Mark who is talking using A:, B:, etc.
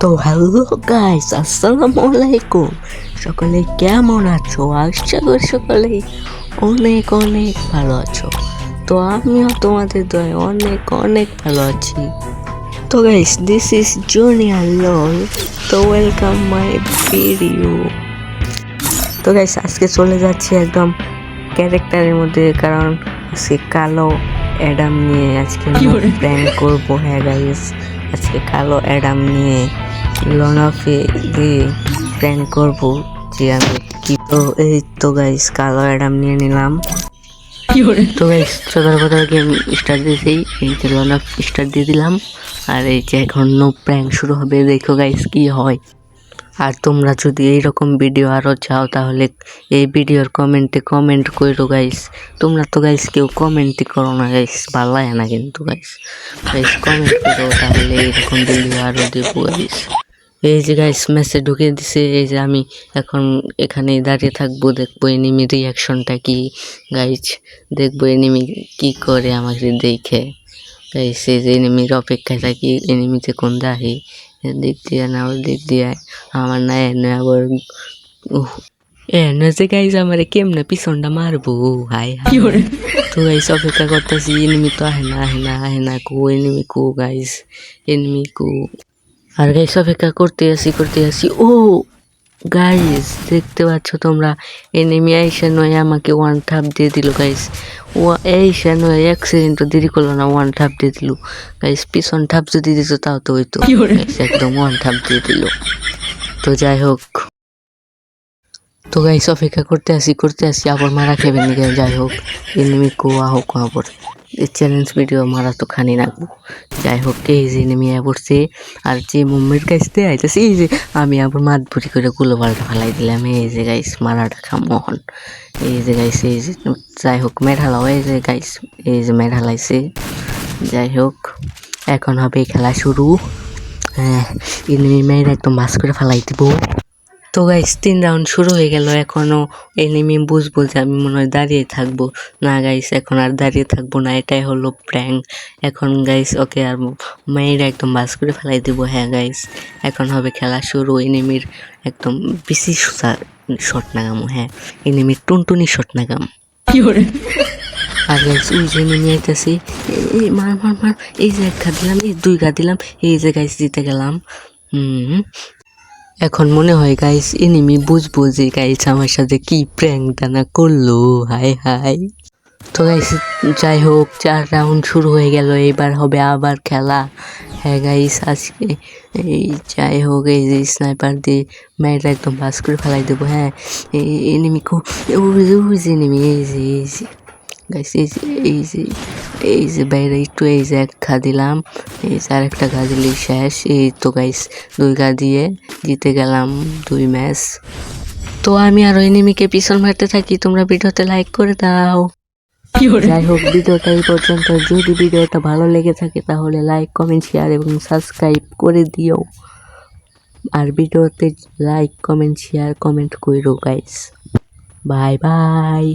A: তো hello guys, আসসালামু আলাইকুম। সকলে কেমন আছো? আশা করি সকলেই অনেক অনেক ভালো আছো। তো আমিও তোমাদের দয়ায় অনেক অনেক ভালো আছি। তো গাইস, দিস ইজ জুনিয়র লল। তো ওয়েলকাম মাই ভিডিও। তো গাইস, আজকে চলে যাচ্ছি একদম ক্যারেক্টারের মধ্যে, কারণ আজকে কালো অ্যাডাম নিয়ে আজকে প্র্যাঙ্ক করবো। হ্যাঁ গাইস, আজকে কালো অ্যাডাম নিয়ে লনাফে দিয়ে প্র্যাঙ্ক করবো যে আমি কি। তো এই তো গাইস, কালো অ্যাডাম নিয়ে নিলাম। তো গাইস, চলার কথা গেম স্টার্ট দিয়েছি। এই যে লনাফ স্টার্ট দিয়ে দিলাম, আর এই যে এখন নো প্র্যাঙ্ক শুরু হবে। দেখো গাইস কি হয়। আর তোমরা যদি এইরকম ভিডিও আরও চাও তাহলে এই ভিডিওর কমেন্টে কমেন্ট করো গাইস। তোমরা তো গাইস কেউ কমেন্টই করো না গাইস, ভালো লাগে না কিন্তু গাইস। গাইস কমেন্ট করো, তাহলে এইরকম ভিডিও আরও দেবো গাইস। এই যে গাইস ম্যাচে ঢুকে দিছে। এই যে আমি এখন এখানে দাঁড়িয়ে থাকবো, দেখবো এনিমি রিয়াকশনটা কি গাইস। দেখবো এনিমি কি করে আমাকে দেখে গাইস। এই যে এনিমির অপেক্ষায় থাকি, এনিমিতে কোন দাহি দিক দিয়ে না ওর দিক দিয়ে আমার না এনে আবার এনে যে গাইজ আমার কেমনে পিছনটা মারবো। High high. তো গাইস অপেক্ষা করতেছি, এনিমি তো আহে না কো এনিমি কো গাইস, এনিমি কো। আর গাইস অপেক্ষা করতে আসি। ও গাইস দেখতে পাচ্ছ তোমরা, এনিমি আইসা নয় আমাকে ওয়ান থাপ দিয়ে দিল গাইস। ও এইসা নয় এক সেকেন্ডও দেরি করলো না, ওয়ান থাপ দিয়ে দিল গাইস। পিছন থাপ যদি দিত তাও তো হইতো গাইস, একদম ওয়ান থাপ দিয়ে দিল। তো যাই হোক, তো গাইস অপেক্ষা করতে আসি আবার মারা খেবেন নাকি। যাই হোক, এনিমি কোয়া হোক আবার এই চ্যালেঞ্জ ভিডিও মারা তো খানি রাখবো। যাই হোক, এই যে এনিমি পড়ছে, আর যে মুভমেন্ট গাইস দিয়ে আইতেছে, এই যে আমি আবার মাতবুরি করে গুলো পাল্টা ফেলাই দিলাম। এই যে গাইস মারাটা খামোহন। এই যে গাইস, এই যে যাই হোক মেঢালাও, এই যে গাইস এই যে মেঢালাইছে। যাই হোক, এখন হবে খেলা শুরু। হ্যাঁ, এনিমি মেয়েরা একদম বাস করে ফেলাই দিব। তো গাইস 3 রাউন্ড শুরু হয়ে গেল। এখনো এনিমি বুঝবো যে আমি মনে হয় দাঁড়িয়ে থাকবো। না গাইস, এখন আর দাঁড়িয়ে থাকবো না, এটাই হলো প্র্যাঙ্ক। এখন গাইস ওকে আর মেয়েরা একদম বাস করে ফেলাই দেবো। হ্যাঁ গাইস, এখন হবে খেলা শুরু। এনিমির একদম বেশি শট নাগামো। হ্যাঁ, এনিমির টুনটুনি শট নাগাম। আর গাইস ওই যে এনিমি আইতাছি, এই মার মার মার। এই যে 1 ঘা দিলাম, এই 2 ঘা দিলাম। এই যে গাইস জিতে গেলাম। এখন মনে হয় গাইস এনিমি বুঝবো যে গাইস আমার সাথে কি প্র্যাঙ্ক দানা করলো। High high. তো গাইস যাই হোক, 4 রাউন্ড শুরু হয়ে গেল, এবার হবে আবার খেলা। হ্যাঁ গাইস, আজকে এই যাই হোক, এই যে স্নাইপার দিয়ে মেয়েটা একদম বাস করে ফেলাই দেবো। হ্যাঁ, এনিমি খুব ওই যে এনিমি, এই যে গাইস এই যে বাইরে একটু এই যে 1 ঘা দিলাম। এই যে আরেকটা ঘা দিলে শেষ। এই তো গাইস 2 ঘা দিয়ে জিতে গেলাম 2 ম্যাচ। তো আমি আরো এনিমিকে পিছন মারতে থাকি, তোমরা ভিডিওতে লাইক করে দাও। যাই হোক, ভিডিওটা এই পর্যন্ত। যদি ভিডিওটা ভালো লেগে থাকে তাহলে লাইক কমেন্ট শেয়ার এবং সাবস্ক্রাইব করে দিও। আর ভিডিওতে লাইক কমেন্ট শেয়ার কমেন্ট করো গাইস। Bye bye.